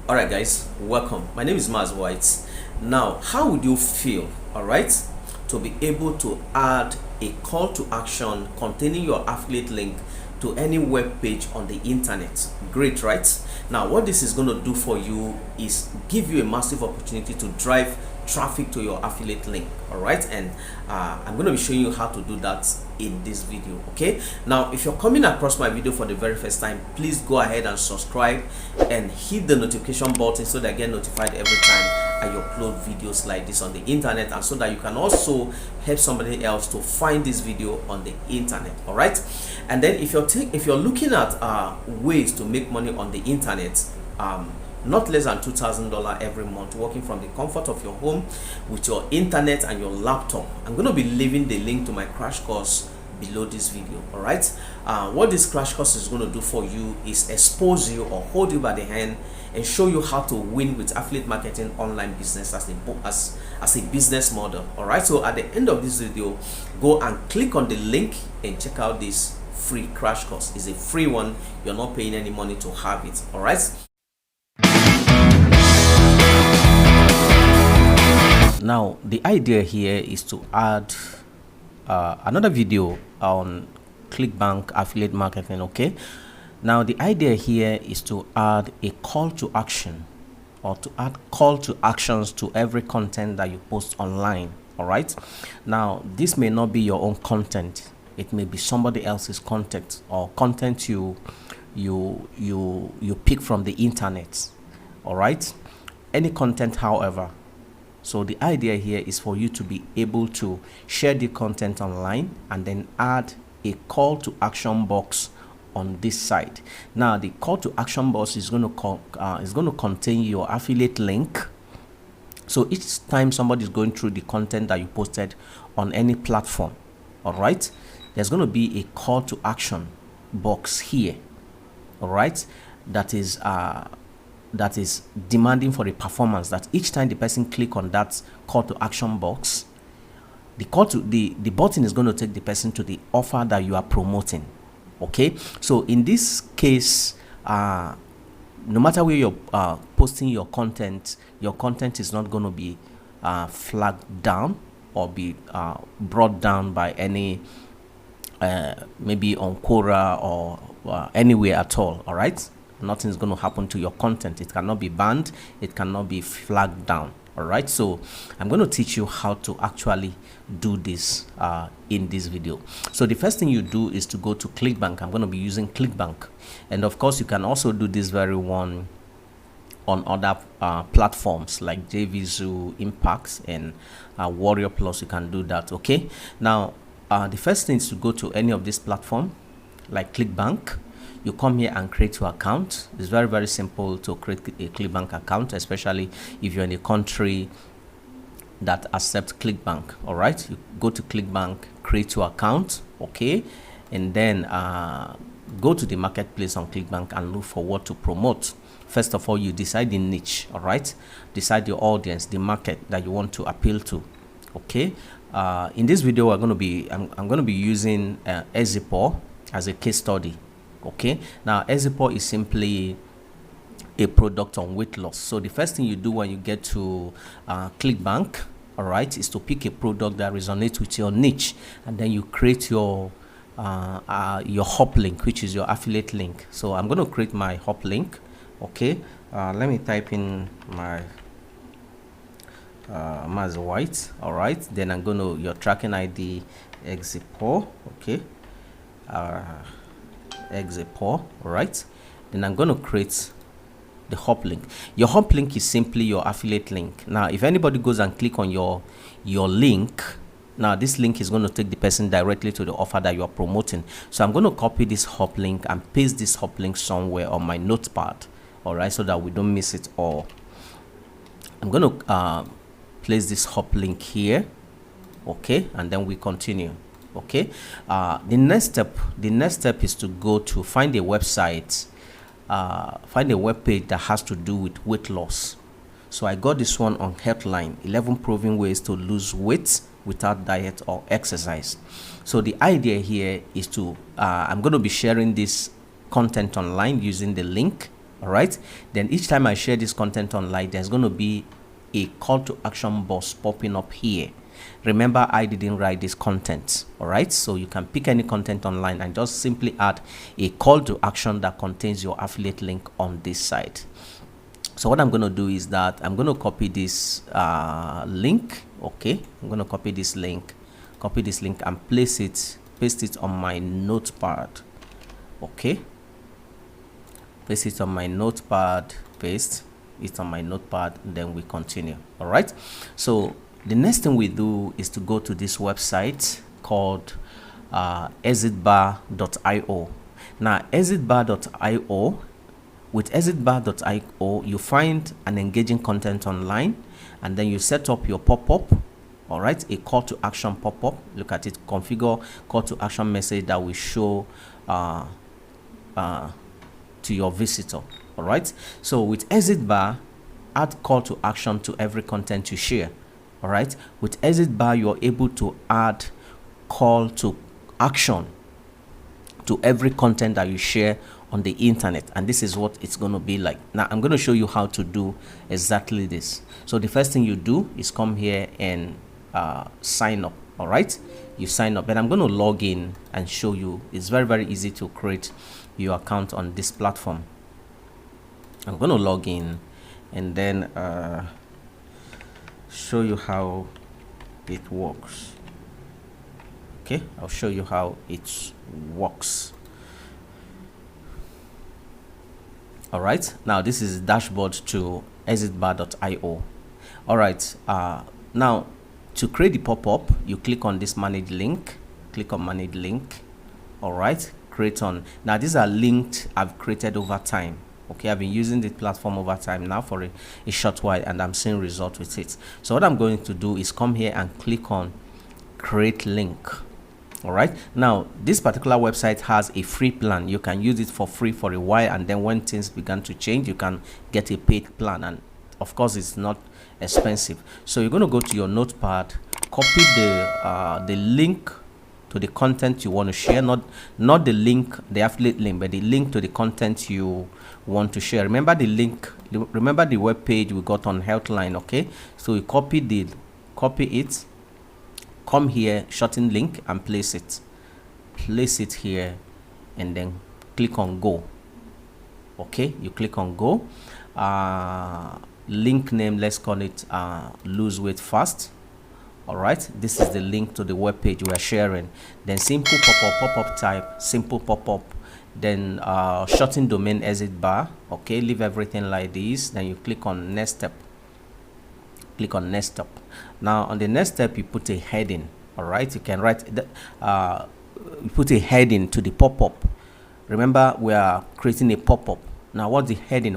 All right, guys, welcome. My name is Maz White. Now, how would you feel, all right, to be able to add a call to action containing your affiliate link to any web page on the internet? Great, right? Now, what this is going to do for you is give you a massive opportunity to drive traffic to your affiliate link. All right, and I'm going to be showing you how to do that in this video. Okay, now if you're coming across my video for the very first time, please go ahead and subscribe and hit the notification button so that I get notified every time I upload videos like this on the internet, and so that you can also help somebody else to find this video on the internet. All right, and then if you're looking at ways to make money on the internet, not less than $2,000 every month, working from the comfort of your home with your internet and your laptop, I'm going to be leaving the link to my crash course below this video. All right, what this crash course is going to do for you is expose you or hold you by the hand and show you how to win with affiliate marketing online business as a business model. All right, so at the end of this video, go and click on the link and check out this free crash course. It's a free one. You're not paying any money to have it. All right. Now, the idea here is to add another video on Clickbank affiliate marketing. Okay, now the idea here is to add a call to action, or to add call to actions to every content that you post online. All right, now this may not be your own content. It may be somebody else's content, or content you pick from the internet. All right, any content, however. So the idea here is for you to be able to share the content online and then add a call to action box on this side. Now the call to action box is going to contain your affiliate link. So each time somebody is going through the content that you posted on any platform, all right, there's going to be a call to action box here. All right, that is demanding for a performance, that each time the person click on that call to action box, the button is going to take the person to the offer that you are promoting. Okay, so in this case, no matter where you're posting your content is not going to be flagged down or be brought down by any maybe on Quora or anywhere at all. All right, nothing is going to happen to your content. It cannot be banned, it cannot be flagged down. All right, so I'm going to teach you how to actually do this in this video. So the first thing you do is to go to Clickbank. I'm going to be using Clickbank, and of course you can also do this very one on other platforms like JVZoo, Impact, and Warrior Plus. You can do that. Okay, now the first thing is to go to any of this platform like Clickbank. You come here and create your account. It's very, very simple to create a Clickbank account, especially if you're in a country that accepts Clickbank. All right, you go to Clickbank, create your account, okay, and then go to the marketplace on Clickbank and look for what to promote. First of all, you decide the niche. All right, decide your audience, the market that you want to appeal to. Okay, in this video, I'm going to be using Ezipor as a case study. Okay, now Ezipor is simply a product on weight loss. So the first thing you do when you get to Clickbank, all right, is to pick a product that resonates with your niche, and then you create your hop link, which is your affiliate link. So I'm going to create my hop link. Okay, let me type in my Maz White. All right, then I'm going to your tracking ID Ezipor. Okay, Ezipor. All right, then I'm going to create the hop link. Your hop link is simply your affiliate link. Now if anybody goes and click on your link, now this link is going to take the person directly to the offer that you are promoting. So I'm going to copy this hop link and paste this hop link somewhere on my notepad, all right, so that we don't miss it all. I'm going to place this hop link here, okay, and then we continue. Okay, the next step is to go to find a website, find a web page that has to do with weight loss. So I got this one on Healthline, 11 proven ways to lose weight without diet or exercise. So the idea here is to I'm going to be sharing this content online using the link. All right, then each time I share this content online, there's going to be a call to action box popping up here. Remember, I didn't write this content. All right, so you can pick any content online and just simply add a call to action that contains your affiliate link on this site. So what I'm going to do is that I'm going to copy this link. Okay, I'm going to copy this link and paste it on my notepad. Okay, paste it on my notepad, paste it on my notepad, and then we continue. All right, so the next thing we do is to go to this website called exitbar.io. Now exitbar.io, with exitbar.io you find an engaging content online, and then you set up your pop-up. All right, a call to action pop-up. Look at it, configure call to action message that will show to your visitor. All right, so with exit bar, add call to action to every content you share. All right, with exit bar you are able to add call to action to every content that you share on the internet, and this is what it's going to be like. Now I'm going to show you how to do exactly this. So the first thing you do is come here and sign up. All right, you sign up, and I'm going to log in and show you. It's very easy to create your account on this platform. I'm going to log in and then show you how it works. Okay, I'll show you how it works. All right, now this is dashboard to exitbar.io. all right, now to create the pop-up, you click on this manage link, click on manage link. All right, create on. Now these are linked I've created over time. Okay, I've been using the platform over time now for a short while, and I'm seeing results with it. So what I'm going to do is come here and click on create link. All right, now this particular website has a free plan. You can use it for free for a while, and then when things began to change, you can get a paid plan, and of course it's not expensive. So you're going to go to your notepad, copy the link to the content you want to share, not the link, the affiliate link, but the link to the content you want to share. Remember the link, remember the web page we got on Healthline. Okay, so you copy it, come here, shorten link, and place it here, and then click on go. Okay, you click on go. Link name, let's call it lose weight fast. All right, this is the link to the web page we are sharing. Then simple pop-up type, simple pop-up, then shorten domain exit bar. Okay, leave everything like this, then you click on next step. Click on next step. Now on the next step, you put a heading. All right, you can write that, you put a heading to the pop-up. Remember, we are creating a pop-up. Now what's the heading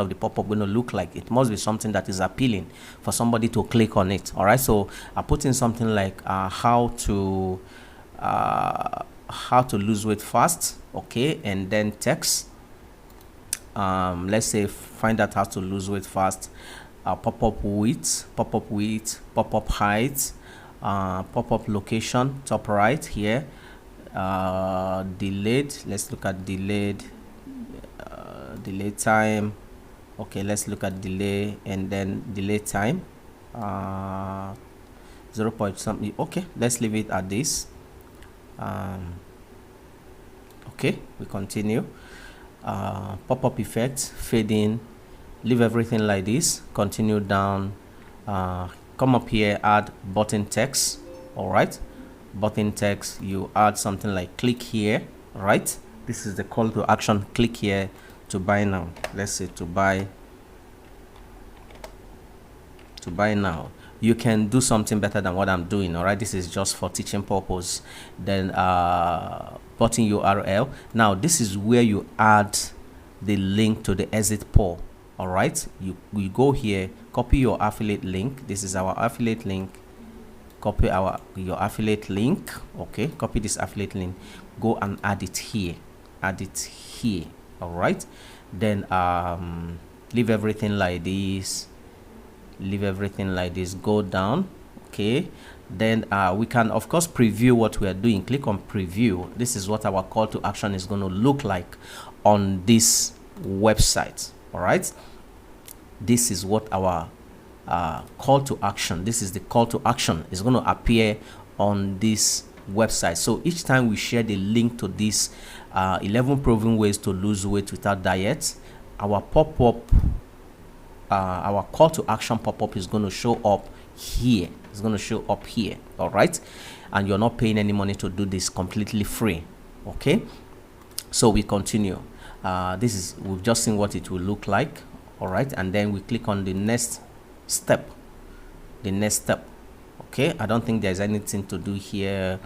of the pop-up going to look like? It must be something that is appealing for somebody to click on it. All right, so I put in something like how to lose weight fast. Okay, and then text, let's say find out how to lose weight fast. Pop-up width, pop-up height, pop-up location, top right here. Delayed, let's look at delayed time. Okay, let's look at delay, and then delay time 0 point something. Okay, let's leave it at this. Okay, we continue. Pop-up effect, fade in, leave everything like this, continue down, come up here, add button text. All right, button text, you add something like click here. Right, this is the call to action. Click here to buy now. Let's say to buy now. You can do something better than what I'm doing. All right, this is just for teaching purpose. Then button URL. Now this is where you add the link to the exit poll. All right, you go here, copy your affiliate link. This is our affiliate link. Copy your affiliate link. Okay, copy this affiliate link, go and add it here. All right, then leave everything like this, go down. Okay, then we can of course preview what we are doing. Click on preview. This is what our call to action is going to look like on this website. All right, this is what our call to action, this is the call to action, is going to appear on this website. So each time we share the link to this 11 proven ways to lose weight without diet, our pop-up, our call to action pop-up is going to show up here. It's going to show up here. All right, and you're not paying any money to do this, completely free. Okay, so we continue. This is, we've just seen what it will look like. All right, and then we click on the next step. Okay, I don't think there's anything to do here.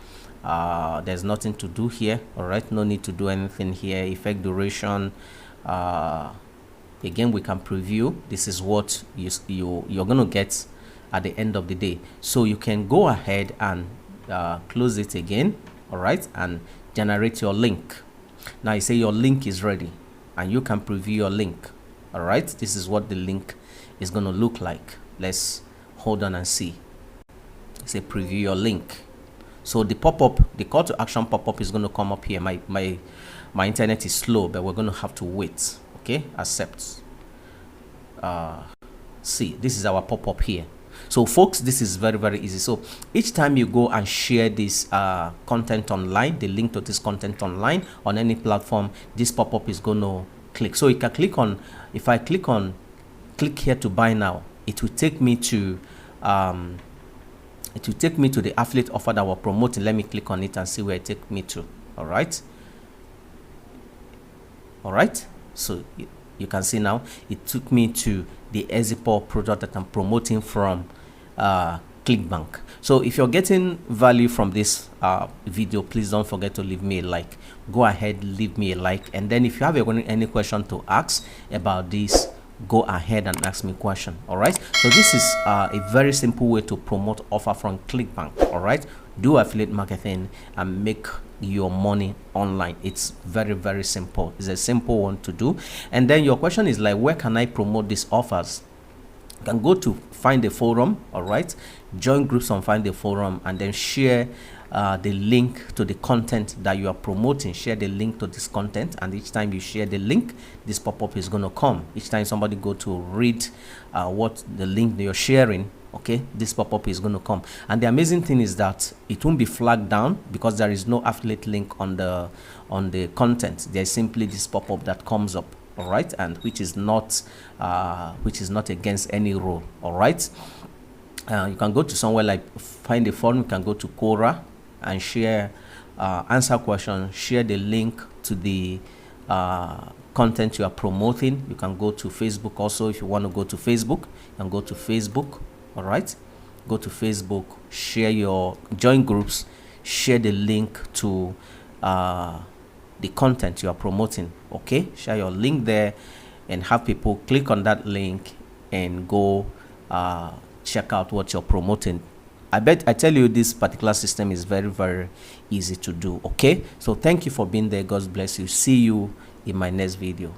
There's nothing to do here. All right, no need to do anything here. Effect duration, again, we can preview. This is what you're going to get at the end of the day. So you can go ahead and close it again. All right, and generate your link. Now you say your link is ready, and you can preview your link. All right, this is what the link is going to look like. Let's hold on and see. Say preview your link. So the pop-up, the call to action pop-up is going to come up here. My internet is slow, but we're going to have to wait. Okay, accept. See, this is our pop-up here. So folks, this is very, very easy. So each time you go and share this content online, the link to this content online on any platform, this pop-up is going to click. So you can click on, if I click click here to buy now, it will take me to the affiliate offer that we're promoting. Let me click on it and see where it takes me to. All right, so you can see now it took me to the Ezipor product that I'm promoting from Clickbank. So if you're getting value from this video, please don't forget to leave me a like. Go ahead, leave me a like, and then if you have any question to ask about this, go ahead and ask me a question. All right, so this is a very simple way to promote offer from Clickbank. All right, do affiliate marketing and make your money online. It's very, very simple. It's a simple one to do. And then your question is like, where can I promote these offers? You can go to find a forum. All right, join groups on find a forum, and then share the link to the content that you are promoting. Share the link to this content, and each time you share the link, this pop-up is going to come. Each time somebody go to read what the link that you're sharing, okay, this pop-up is going to come. And the amazing thing is that it won't be flagged down because there is no affiliate link on the content. There's simply this pop-up that comes up. All right, and which is not against any rule. All right, you can go to somewhere like find a forum. You can go to Quora and share, answer questions, share the link to the content you are promoting. You can go to Facebook also. If you want to go to Facebook, you can go to Facebook. All right, go to Facebook, share your join groups, share the link to the content you are promoting. Okay, share your link there and have people click on that link and go check out what you're promoting. I tell you, this particular system is very, very easy to do. Okay, so thank you for being there. God bless you. See you in my next video.